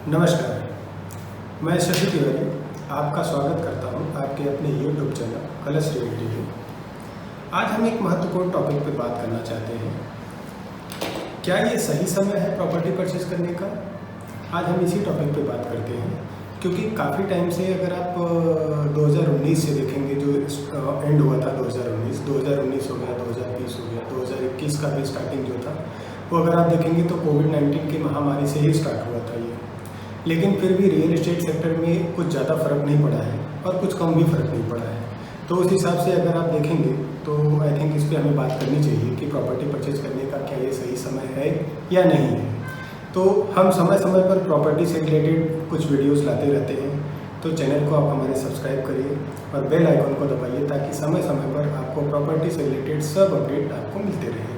नमस्कार, मैं शशि तिवारी आपका स्वागत करता हूं आपके अपने YouTube चैनल कलश रियलिटी में। आज हम एक महत्वपूर्ण टॉपिक पर बात करना चाहते हैं। क्या ये सही समय है प्रॉपर्टी परचेज करने का? आज हम इसी टॉपिक पे बात करते हैं, क्योंकि काफ़ी टाइम से अगर आप 2019 से देखेंगे, जो एंड हुआ था 2019 हो गया, 2020 हो गया, 2021 का भी स्टार्टिंग जो था वो अगर आप देखेंगे तो कोविड-19 की महामारी से ही स्टार्ट हुआ था ये। लेकिन फिर भी रियल एस्टेट सेक्टर में कुछ ज़्यादा फ़र्क नहीं पड़ा है और कुछ कम भी फ़र्क नहीं पड़ा है। तो उस हिसाब से अगर आप देखेंगे तो आई थिंक इस पे हमें बात करनी चाहिए कि प्रॉपर्टी परचेज करने का क्या ये सही समय है या नहीं है। तो हम समय समय पर प्रॉपर्टी से रिलेटेड कुछ वीडियोस लाते रहते हैं, तो चैनल को आप हमारे सब्सक्राइब करिए और बेल आइकन को दबाइए ताकि समय समय पर आपको प्रॉपर्टी से रिलेटेड सब अपडेट आपको मिलते रहे।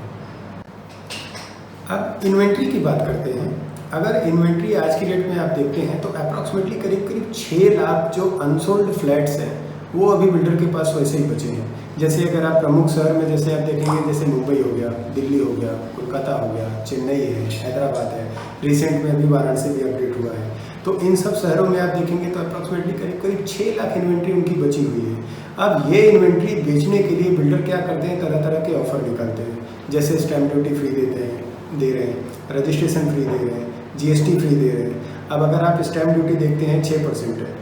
अब इन्वेंट्री की बात करते हैं। अगर इन्वेंट्री आज की डेट में आप देखते हैं तो अप्रॉक्सीमेटली करीब 6 लाख जो अनसोल्ड फ्लैट्स हैं वो अभी बिल्डर के पास वैसे ही बचे हैं। जैसे अगर आप प्रमुख शहर में जैसे आप देखेंगे, जैसे मुंबई हो गया, दिल्ली हो गया, कोलकाता हो गया, चेन्नई है, हैदराबाद है, रिसेंट में अभी वाराणसी भी अपडेट हुआ है। तो इन सब शहरों में आप देखेंगे तो अप्रॉक्सीमेटली करीब 6 लाख इन्वेंट्री उनकी बची हुई है। अब ये इन्वेंट्री बेचने के लिए बिल्डर क्या करते हैं, तरह तरह के ऑफर निकालते हैं। जैसे स्टैम्प ड्यूटी फ्री दे रहे हैं, रजिस्ट्रेशन फ्री दे रहे हैं, GST फ्री दे रहे हैं। अब अगर आप स्टैम्प ड्यूटी देखते हैं 6% है,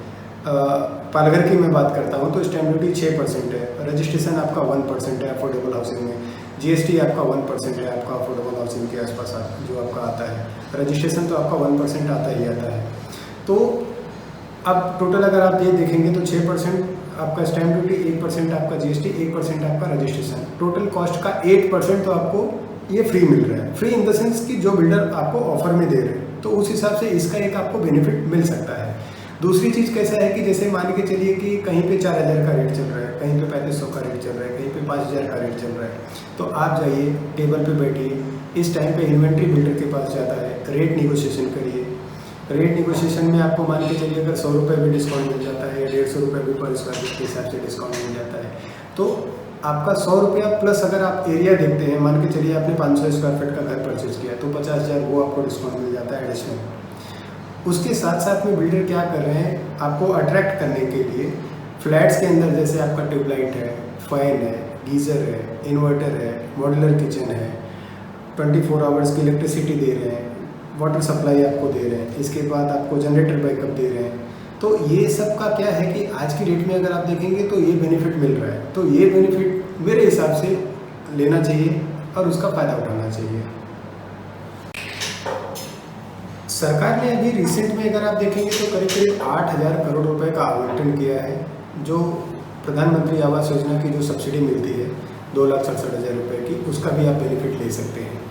पालघर की मैं बात करता हूँ तो स्टैम्प ड्यूटी 6% है, रजिस्ट्रेशन आपका 1% है अफोर्डेबल हाउसिंग में, GST आपका 1% है आपका अफोर्डेबल हाउसिंग के आसपास जो आपका आता है, रजिस्ट्रेशन तो आपका 1% आता ही आता है। तो अब टोटल अगर आप ये देखेंगे तो 6% आपका स्टैम्प ड्यूटी, 1% आपका GST, 1% आपका रजिस्ट्रेशन, टोटल कॉस्ट का 8% तो आपको ये फ्री मिल रहा है। फ्री इन द सेंस कि जो बिल्डर आपको ऑफर में दे रहे हैं, तो उस हिसाब से इसका एक आपको बेनिफिट मिल सकता है। दूसरी चीज़ कैसा है कि जैसे मान के चलिए कि कहीं पे 4000 का रेट चल रहा है, कहीं पे 3500 का रेट चल रहा है, कहीं पे 5000 का रेट चल रहा है, तो आप जाइए टेबल पे बैठिए, इस टाइम पे इन्वेंट्री बिल्डर के पास जाता है, रेट निगोशिएशन करिए। रेट निगोशिएशन में आपको मान के चलिए अगर 100 रुपये भी डिस्काउंट मिल जाता है या 150 रुपये भी पर स्क्वायर फीट के हिसाब से डिस्काउंट मिल जाता है, तो आपका 100 रुपया प्लस अगर आप एरिया देखते हैं, मान के चलिए आपने 500 स्क्वायर फीट का घर परचेज किया तो 50,000 वो आपको डिस्काउंट मिल जाता है एडिशनल। उसके साथ साथ में बिल्डर क्या कर रहे हैं, आपको अट्रैक्ट करने के लिए फ्लैट्स के अंदर जैसे आपका ट्यूबलाइट है, फैन है, गीज़र है, इन्वर्टर है, मॉड्यूलर किचन है, 24 आवर्स की इलेक्ट्रिसिटी दे रहे हैं, वाटर सप्लाई आपको दे रहे हैं, इसके बाद आपको जनरेटर बैकअप दे रहे हैं। तो ये सब का क्या है कि आज की डेट में अगर आप देखेंगे तो ये बेनिफिट मिल रहा है। तो ये बेनिफिट मेरे हिसाब से लेना चाहिए और उसका फ़ायदा उठाना चाहिए। सरकार ने अभी रिसेंट में अगर आप देखेंगे तो करीब 8,000 करोड़ रुपए का आवंटन किया है, जो प्रधानमंत्री आवास योजना की जो सब्सिडी मिलती है 2,67,000 रुपये की, उसका भी आप बेनिफिट ले सकते हैं।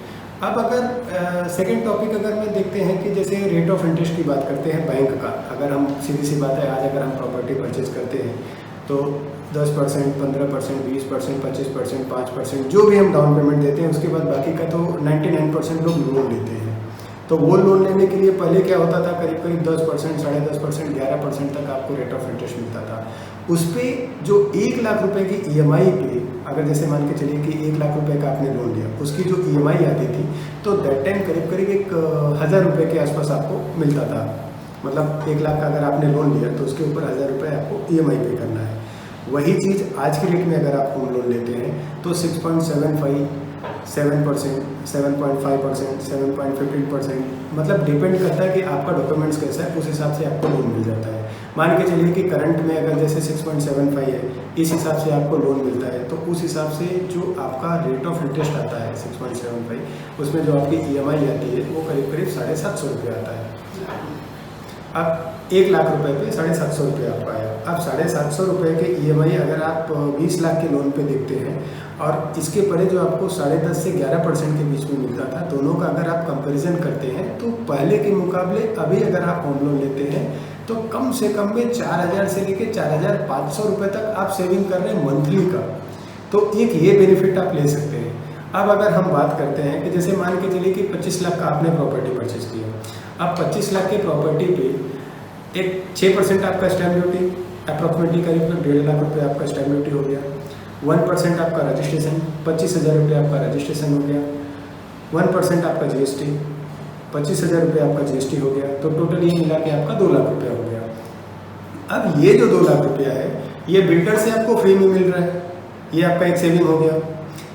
अब अगर सेकंड टॉपिक अगर मैं देखते हैं कि जैसे रेट ऑफ इंटरेस्ट की बात करते हैं बैंक का, अगर हम सीधी सी बात है, आज अगर हम प्रॉपर्टी परचेज करते हैं तो 10%, 15%, 20%, 25%, 5% जो भी हम डाउन पेमेंट देते हैं, उसके बाद बाकी का तो 99% लोग लोन लेते हैं। तो वो लोन लेने के लिए पहले क्या होता था, करीब 10%, 10.5%, 11% तक आपको रेट ऑफ इंटरेस्ट मिलता था। उस पर जो 1 लाख रुपए की EMI पे, अगर जैसे मान के चलिए कि 1 लाख रुपए का आपने लोन लिया, उसकी जो EMI आती थी तो दैट टाइम करीब 1,000 रुपये के आसपास आपको मिलता था। मतलब 1 लाख का अगर आपने लोन लिया तो उसके ऊपर 1,000 रुपये आपको EMI पे करना है। वही चीज़ आज की डेट में अगर आप होम लोन लेते हैं तो 6.75, 7%, 7.5%, 7.15%, मतलब डिपेंड करता है कि आपका डॉक्यूमेंट्स कैसा है, उस हिसाब से आपको लोन मिल जाता है। मान के चलिए कि करंट में अगर जैसे 6.75 है, इस हिसाब से आपको लोन मिलता है, तो उस हिसाब से जो आपका रेट ऑफ इंटरेस्ट आता है 6.75, उसमें जो आपकी EMI आती है वो करीब 750 रुपये आता है। अब 1 लाख रुपए पे 750 रुपये आपका आया। अब 750 रुपये के EMI अगर आप 20 लाख के लोन पे देखते हैं और इसके परे जो आपको 10.5 से 11% के बीच में मिलता था, दोनों का अगर आप कंपैरिजन करते हैं तो पहले के मुकाबले अभी अगर आप होम लोन लेते हैं तो कम से कम में 4,000 से लेकर 4,500 रुपये तक आप सेविंग कर रहे हैं मंथली का। तो एक ये बेनिफिट आप ले सकते हैं। अब अगर हम बात करते हैं कि जैसे मान के चलिए कि 25 लाख का आपने प्रॉपर्टी परचेज किया, अब 25 लाख की प्रॉपर्टी पे एक 6% आपका स्टैम्प ड्यूटी, अप्रॉक्सीमेटली करीब 1.5 लाख रुपये आपका स्टैम्प ड्यूटी हो गया, 1% आपका रजिस्ट्रेशन, 25,000 रुपये आपका रजिस्ट्रेशन हो गया, 1% आपका GST, 25,000 रुपये आपका GST हो गया, तो टोटल ये मिला के आपका 2 लाख रुपया हो गया। अब ये जो 2 लाख रुपया है ये बिल्डर से आपको फ्री में मिल रहा है, ये आपका एक सेविंग हो गया।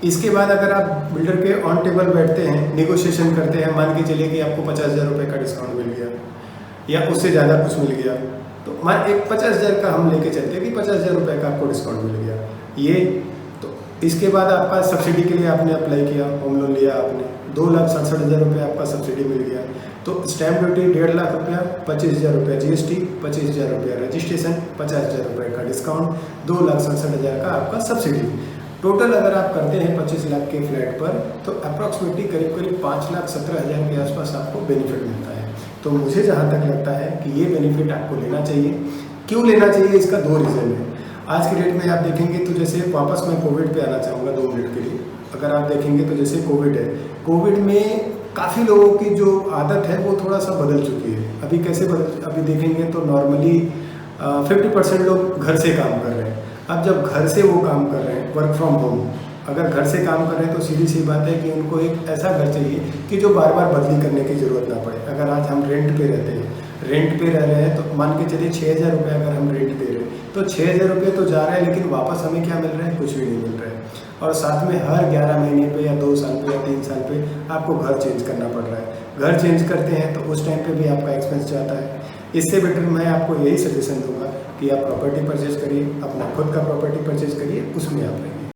इसके बाद अगर आप बिल्डर के ऑन टेबल बैठते हैं, नेगोशिएशन करते हैं, मान के चलिए कि आपको 50,000 रुपये का डिस्काउंट मिल गया या उससे ज़्यादा कुछ मिल गया, तो मान एक 50,000 का हम लेके चलते हैं कि 50,000 रुपये का आपको डिस्काउंट मिल गया। ये तो इसके बाद आपका सब्सिडी के लिए आपने अप्लाई किया, होम लोन लिया आपने, 2,67,000 रुपये आपका सब्सिडी मिल गया। तो स्टैम्प ड्यूटी 1.5 लाख रुपया, 25,000 रुपया GST, 25,000 रुपया रजिस्ट्रेशन, 50,000 रुपये का डिस्काउंट, 2,67,000 का आपका सब्सिडी। टोटल अगर आप करते हैं 25 लाख के फ्लैट पर तो अप्रॉक्सीमेटली करीब 5,17,000 के आसपास आपको बेनिफिट मिलता है। तो मुझे जहाँ तक लगता है कि ये बेनिफिट आपको लेना चाहिए। क्यों लेना चाहिए, इसका 2 रीज़न है। आज की डेट में आप देखेंगे तो जैसे वापस मैं कोविड पे आना चाहूँगा 2 मिनट के लिए। अगर आप देखेंगे तो जैसे कोविड है, कोविड में काफ़ी लोगों की जो आदत है वो थोड़ा सा बदल चुकी है। अभी कैसे अभी देखेंगे तो नॉर्मली 50% लोग घर से काम कर रहे हैं। अब जब घर से वो काम कर रहे हैं, वर्क फ्रॉम होम, अगर घर से काम कर रहे हैं तो सीधी सी बात है कि उनको एक ऐसा घर चाहिए कि जो बार बार बदली करने की ज़रूरत ना पड़े। अगर आज हम रेंट पे रहते हैं, रेंट पे रह रहे हैं तो मान के चलिए 6,000 रुपये अगर हम रेंट दे रहे हैं तो 6,000 रुपये तो जा रहा है, लेकिन वापस हमें क्या मिल रहा है, कुछ भी नहीं मिल रहा है। और साथ में हर 11 महीने पे या 2 साल पे या 3 साल पे आपको घर चेंज करना पड़ रहा है। घर चेंज करते हैं तो उस टाइम पे भी आपका एक्सपेंस जाता है। इससे बेटर मैं आपको यही सजेशन दूंगा कि आप प्रॉपर्टी परचेज करिए, अपना खुद का प्रॉपर्टी परचेज करिए, उसमें आप रहें।